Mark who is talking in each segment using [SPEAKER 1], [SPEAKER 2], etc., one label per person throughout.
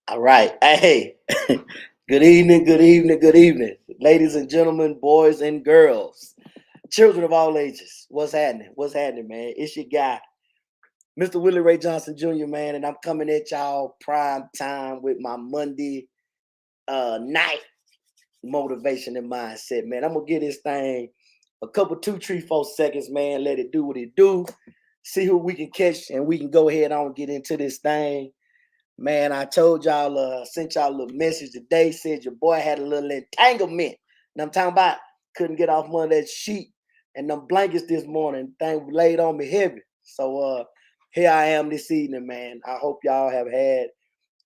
[SPEAKER 1] All right. Hey, good evening, good evening, good evening, ladies and gentlemen, boys and girls, children of all ages. What's happening? What's happening, man? It's your guy, Mr. Willie Ray Johnson Jr., man, and I'm coming at y'all prime time with my Monday night motivation and mindset, man. I'm gonna give this thing a couple, 2, 3, 4 seconds, man. Let it do what it do. See who we can catch, and we can go ahead on and get into this thing. Man, I told y'all, sent y'all a little message today, said your boy had a little entanglement. And I'm talking about couldn't get off one of that sheet and them blankets this morning. Thing laid on me heavy. So here I am this evening, man. I hope y'all have had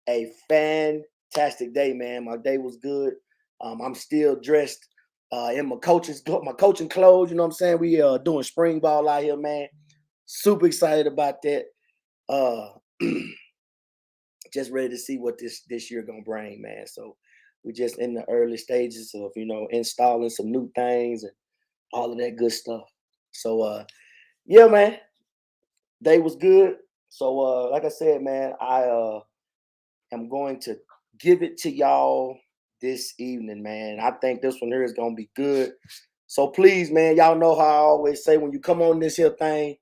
[SPEAKER 1] a fantastic day, man. My day was good. I'm still dressed in my coaching clothes. You know what I'm saying? We doing spring ball out here, man. Super excited about that. Uh just ready to see what this year gonna bring, man. So we just in the early stages of installing some new things and all of that good stuff. So yeah, man, day was good. So like I said, man, I am going to give it to y'all this evening, man. I think this one here is gonna be good. So please, man, y'all know how I always say when you come on this here thing,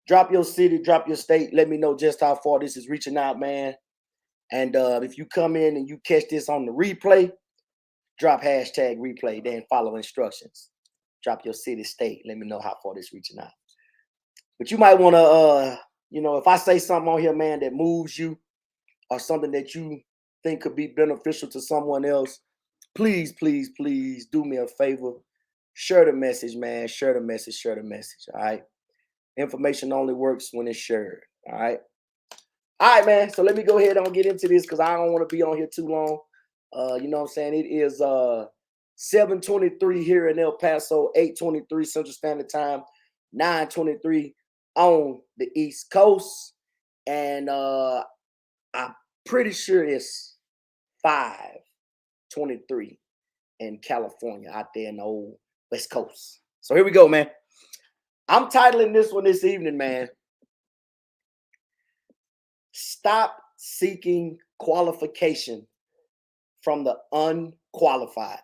[SPEAKER 1] drop your city, drop your state. Let me know just how far this is reaching out, man. And if you come in and you catch this on the replay, drop hashtag replay, then follow instructions. Drop your city, state. Let me know how far this reaching out. But you might want to, if I say something on here, man, that moves you or something that you think could be beneficial to someone else, please, please, please do me a favor. Share the message, man. Share the message. Share the message. All right. Information only works when it's shared. All right. All right, man. So let me go ahead and get into this because I don't want to be on here too long. You know what I'm saying? It is 7:23 here in El Paso, 8:23 Central Standard Time, 9:23 on the East Coast. And I'm pretty sure it's 5:23 in California out there in the old West Coast. So here we go, man. I'm titling this one this evening, man. Stop seeking qualification from the unqualified.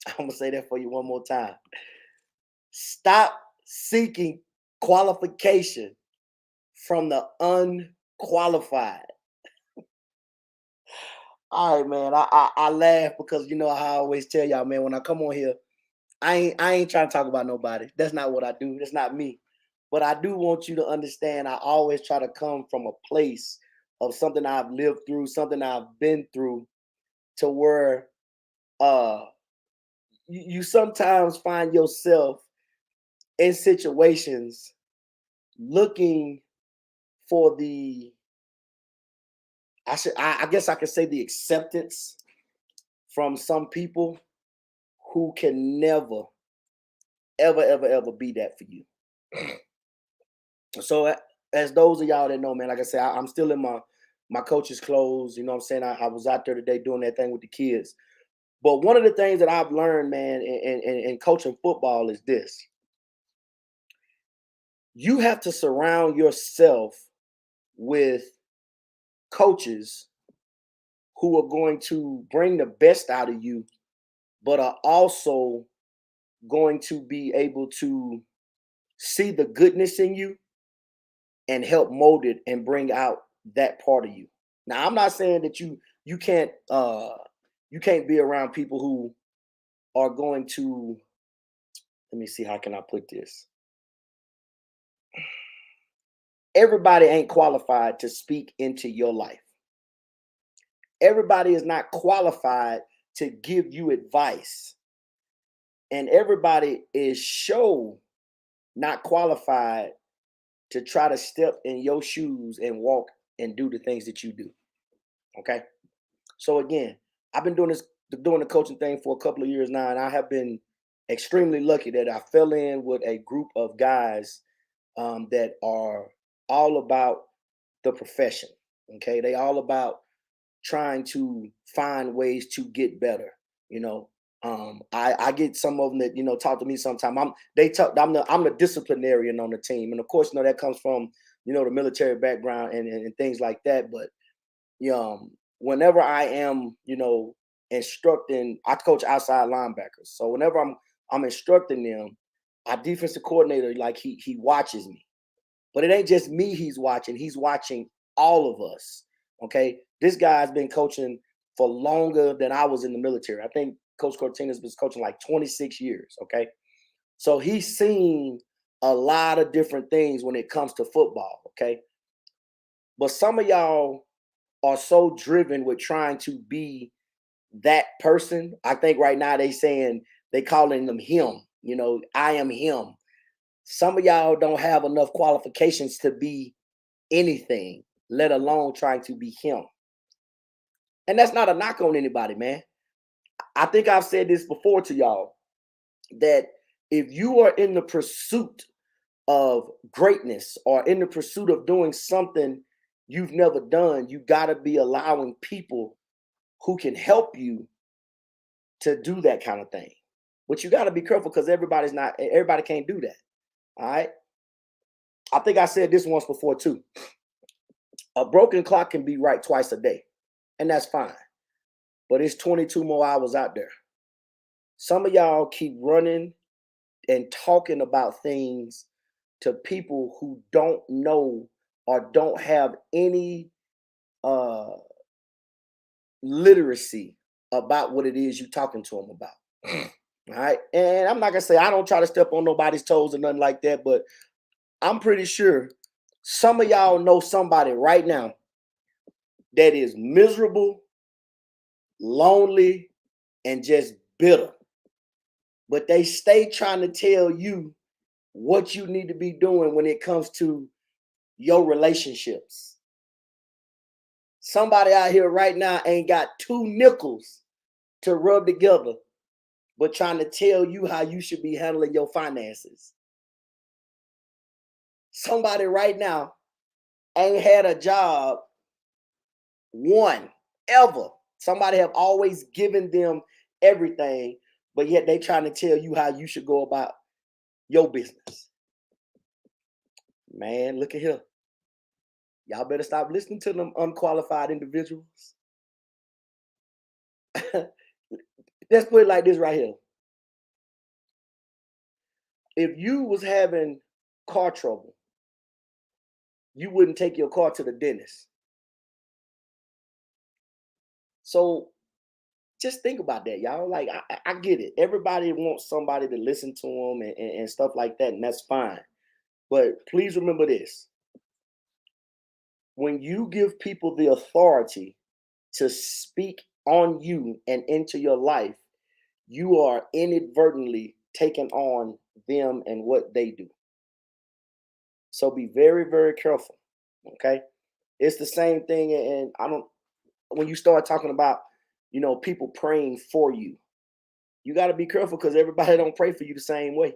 [SPEAKER 1] I'm going to say that for you one more time. Stop seeking qualification from the unqualified. All right, man. I laugh because you know how I always tell y'all, man, when I come on here, I ain't trying to talk about nobody. That's not what I do. That's not me. But I do want you to understand I always try to come from a place of something I've lived through, something I've been through, to where uh you sometimes find yourself in situations looking for I guess I could say the acceptance from some people who can never ever be that for you. So as those of y'all that know, man, like I said, I'm still in my coach's clothes. You know what I'm saying? I was out there today doing that thing with the kids. But one of the things that I've learned, man, in coaching football is this. You have to surround yourself with coaches who are going to bring the best out of you, but are also going to be able to see the goodness in you and help mold it and bring out that part of you. Now, I'm not saying that you can't be around people who are going to, let me see, how can I put this? Everybody ain't qualified to speak into your life. Everybody is not qualified to give you advice. And everybody is not qualified to try to step in your shoes and walk and do the things that you do. Okay. So again, I've been doing the coaching thing for a couple of years now, and I have been extremely lucky that I fell in with a group of guys that are all about the profession. Okay. They all about trying to find ways to get better. You know, I get some of them that talk to me sometime. I'm the disciplinarian on the team, and of course, that comes from the military background and things like that. But whenever I am, instructing, I coach outside linebackers. So whenever I'm instructing them, our defensive coordinator, like he watches me. But it ain't just me he's watching all of us. Okay. This guy's been coaching for longer than I was in the military. I think Coach Cortina's been coaching like 26 years. Okay. So he's seen a lot of different things when it comes to football. Okay. But some of y'all are so driven with trying to be that person. I think right now they calling them him. I am him. Some of y'all don't have enough qualifications to be anything, let alone trying to be him. And that's not a knock on anybody, man. I think I've said this before to y'all that if you are in the pursuit of greatness or in the pursuit of doing something you've never done, you got to be allowing people who can help you to do that kind of thing. But you got to be careful because everybody can't do that. All right. I think I said this once before too. A broken clock can be right twice a day, and that's fine. But it's 22 more hours out there. Some of y'all keep running and talking about things to people who don't know or don't have any literacy about what it is you're talking to them about. All right. And I'm not going to say I don't try to step on nobody's toes or nothing like that, but I'm pretty sure some of y'all know somebody right now that is miserable, lonely, and just bitter. But they stay trying to tell you what you need to be doing when it comes to your relationships. Somebody out here right now ain't got 2 nickels to rub together, but trying to tell you how you should be handling your finances. Somebody right now ain't had a job one ever. Somebody have always given them everything, but yet they trying to tell you how you should go about your business. Man, look at here. Y'all better stop listening to them unqualified individuals. Let's put it like this right here. If you was having car trouble, you wouldn't take your car to the dentist. So just think about that, y'all. Like, I get it. Everybody wants somebody to listen to them and stuff like that, and that's fine. But please remember this. When you give people the authority to speak on you and into your life, you are inadvertently taking on them and what they do. So be very, very careful. Okay. It's the same thing. And when you start talking about, people praying for you, you got to be careful because everybody don't pray for you the same way.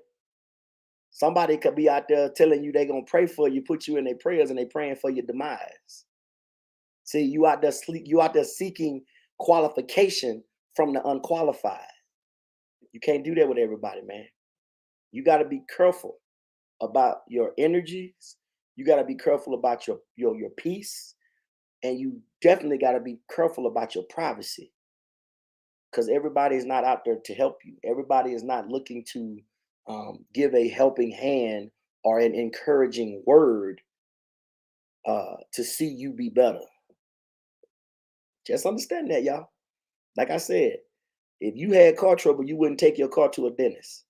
[SPEAKER 1] Somebody could be out there telling you they're going to pray for you, put you in their prayers, and they praying for your demise. See, you out there seeking qualification from the unqualified. You can't do that with everybody, man. You got to be careful about your energies. You got to be careful about your peace, and you definitely got to be careful about your privacy. Because everybody is not out there to help you. Everybody is not looking to give a helping hand or an encouraging word to see you be better. Just understand that, y'all. Like I said, if you had car trouble, you wouldn't take your car to a dentist.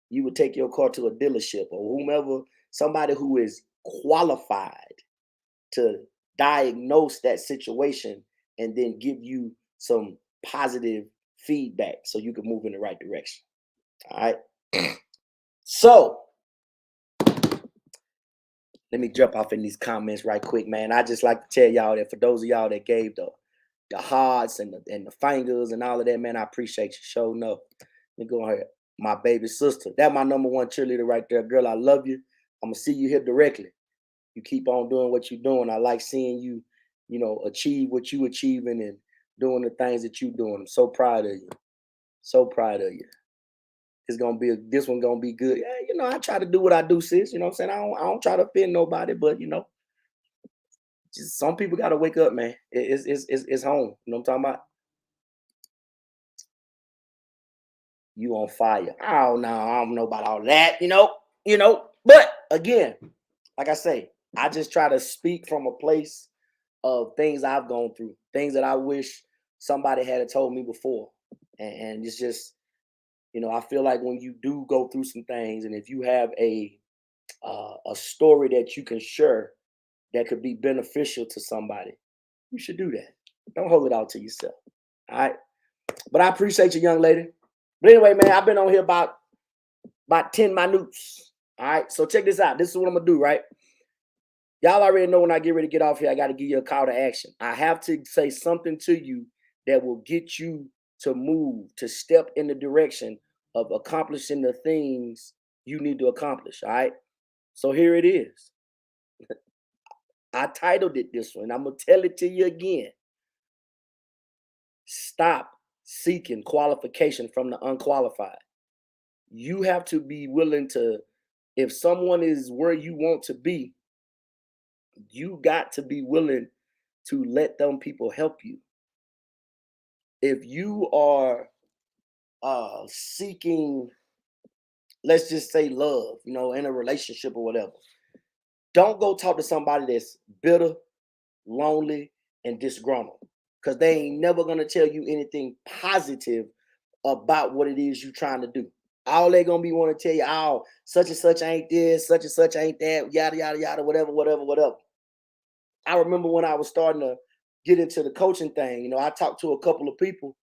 [SPEAKER 1] You would take your car to a dealership or whomever, somebody who is qualified to diagnose that situation and then give you some positive feedback so you can move in the right direction. All right. So let me jump off in these comments right quick, man. I just like to tell y'all that for those of y'all that gave the hearts and the fingers and all of that, man, I appreciate you showing up. Let me go ahead. My baby sister. That my number one cheerleader right there. Girl, I love you. I'm gonna see you here directly. You keep on doing what you're doing. I like seeing you, achieve what you achieving and doing the things that you're doing. I'm so proud of you. So proud of you. it's gonna be this one gonna be good. Yeah, I try to do what I do, sis. You know what I'm saying? I don't try to offend nobody, but just some people gotta wake up, man. It's home. You know what I'm talking about? You on fire. Oh no, I don't know about all that, But again, like I say, I just try to speak from a place of things I've gone through, things that I wish somebody had told me before. And it's just, I feel like when you do go through some things, and if you have a story that you can share that could be beneficial to somebody, you should do that. Don't hold it out to yourself. All right. But I appreciate you, young lady. But anyway, man, I've been on here about 10 minutes. All right. So check this out. This is what I'm gonna do, right? Y'all already know when I get ready to get off here, I got to give you a call to action. I have to say something to you that will get you to move, to step in the direction of accomplishing the things you need to accomplish. All right. So here it is. I titled it this one. I'm going to tell it to you again. Stop seeking qualification from the unqualified. You have to be willing to, if someone is where you want to be, you got to be willing to let them people help you. If you are seeking, let's just say love, in a relationship or whatever, don't go talk to somebody that's bitter, lonely, and disgruntled, because they ain't never gonna tell you anything positive about what it is you trying to do. All they gonna be want to tell you, oh, such and such ain't this, such and such ain't that, yada yada yada, whatever, whatever, whatever. I remember when I was starting to get into the coaching thing, I talked to a couple of people,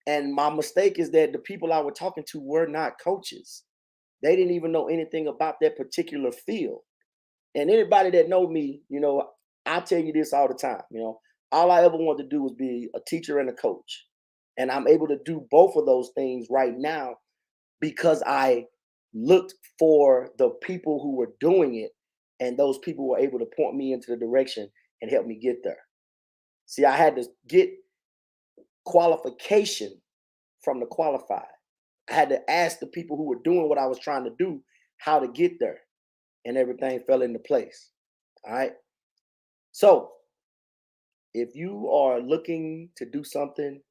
[SPEAKER 1] and my mistake is that the people I was talking to were not coaches. They didn't even know anything about that particular field. And anybody that know me, I tell you this all the time, all I ever wanted to do was be a teacher and a coach. And I'm able to do both of those things right now because I looked for the people who were doing it, and those people were able to point me into the direction and help me get there. See, I had to get qualification from the qualified. I had to ask the people who were doing what I was trying to do how to get there, and everything fell into place. All right. So if you are looking to do something,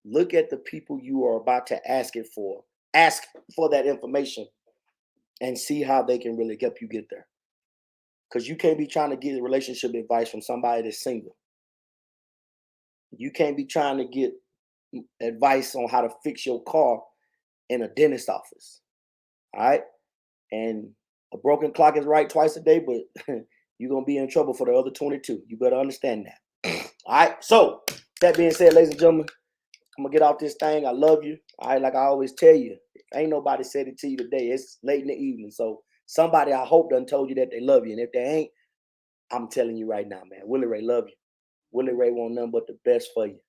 [SPEAKER 1] look at the people you are about to ask it for. Ask for that information and see how they can really help you get there. Because you can't be trying to get relationship advice from somebody that's single. You can't be trying to get advice on how to fix your car in a dentist office. All right. And a broken clock is right twice a day, but you're going to be in trouble for the other 22. You better understand that. All right. So, that being said, ladies and gentlemen, I'm going to get off this thing. I love you. All right. Like I always tell you, ain't nobody said it to you today. It's late in the evening. So, somebody I hope done told you that they love you. And if they ain't, I'm telling you right now, man, Willie Ray love you. Willie Ray want nothing but the best for you.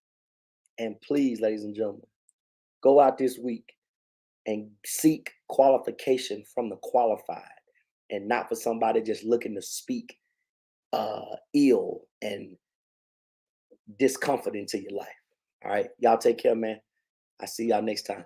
[SPEAKER 1] And please, ladies and gentlemen, go out this week and seek qualification from the qualified, and not for somebody just looking to speak ill and discomfort into your life. All right. Y'all take care, man. I see y'all next time.